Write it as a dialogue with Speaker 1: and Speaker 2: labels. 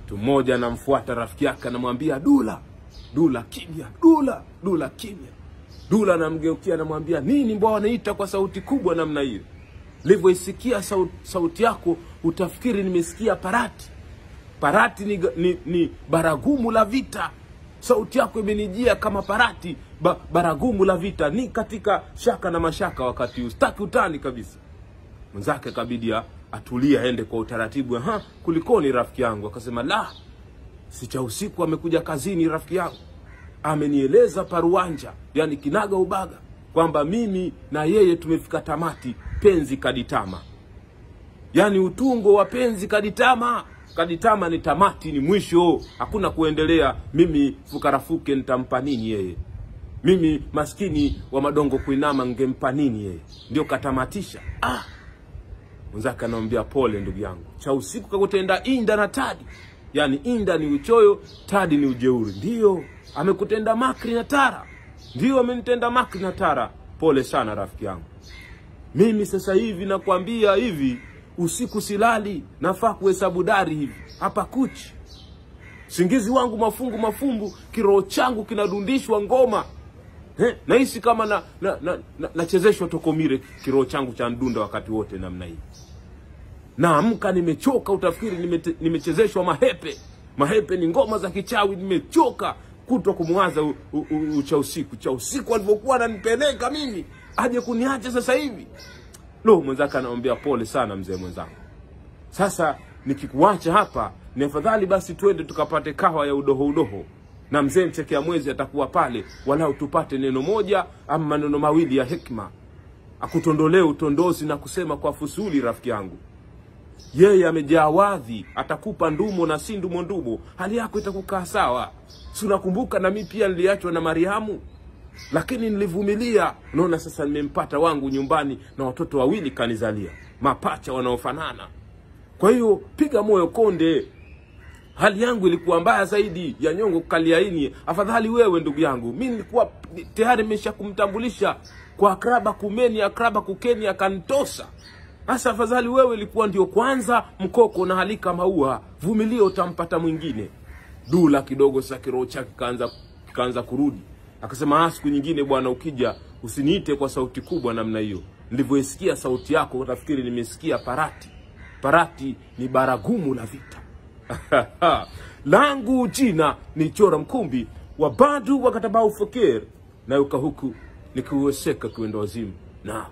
Speaker 1: Mtu mmoja anamfuata rafiki yake anamwambia, Dula, Dula kimya, Dula kimya. Dula anamgeukia anamwambia, nini mbona wanaita kwa sauti kubwa namna hiyo? Nilivyoisikia sauti yako utafikiri nimesikia parati. Parati ni baragumu la vita. Sauti yako imenijia kama parati, baragumu la vita. Ni katika shaka na mashaka wakati huu. Sitaki utani kabisa. Mwenzake kabidi atulia aende kwa utaratibu. Kulikoni rafiki yangu? Akasema, la, si cha usiku amekuja kazini rafiki yangu. Amenieleza paruanja, yani kinaga ubaga, kwamba mimi na yeye tumefika tamati, penzi kaditama. Yani utungo wa penzi kaditama. Kaditama ni tamati, ni mwisho, hakuna kuendelea. Mimi fukarafuke nitampa nini yeye? Mimi maskini wa madongo kuinama ngempa nini yeye? Ndio katamatisha. Mwenzake anamwambia, pole ndugu yangu, cha usiku kakutenda inda na tadi. Yani inda ni uchoyo, tadi ni ujeuri. Ndio amekutenda makri na tara. Ndio amenitenda makri na tara. Pole sana rafiki yangu. Mimi sasa hivi nakwambia hivi, usiku silali, nafaa kuhesabu dari hivi. Hapa kuchi. Singizi wangu mafumbu, kiroho changu kinadundishwa ngoma. Nahisi kama nachezeshwa tokomire, kiroho changu cha ndunda wakati wote namna hii. Naamka nimechoka, utafikiri nimechezeshwa mahepe. Mahepe ni ngoma za kichawi, nimechoka kuto kumwaza cha usiku. Cha usiku alivyokuwa ananipeleka mimi, aje kuniacha sasa hivi. Mwenzake anamwambia, pole sana mzee mwenzangu. Sasa nikikuacha hapa, ni afadhali basi twende tukapate kawa ya udoho. Na mzee Mchekea Mwezi atakuwa pale, walau tupate neno moja ama maneno mawili ya hekima. Akutondolee utondozi na kusema kwa fusuli rafiki yangu. Yeye amejaa wadhi, atakupa ndumo na si ndumo. Hali yako itakukaa sawa. Si unakumbuka na mimi pia niliachwa na Mariamu? Lakini nilivumilia. Unaona sasa nimempata wangu nyumbani na watoto wawili kanizalia. Mapacha wanaofanana. Kwa hiyo piga moyo konde. Hali yangu ilikuwa mbaya zaidi ya nyongo kaliaini. Afadhali wewe ndugu yangu. Mimi nilikuwa tayari nimeshakumtambulisha kwa akraba kumeni, akraba kukeni akanitosa. Sasa afadhali wewe, ilikuwa ndio kwanza mkoko na halika maua. Vumilia utampata mwingine. Dula kidogo sasa kiroho chake kaanza kurudi. Akasema, siku nyingine bwana ukija usiniite kwa sauti kubwa namna hiyo. Nilivyoisikia sauti yako utafikiri nimesikia parati. Parati ni baragumu la vita. Langu jina ni Chora Mkumbi wa Badu wa Katabau Fakir, na yuka huku nikiweseka kuenda wazimu. Na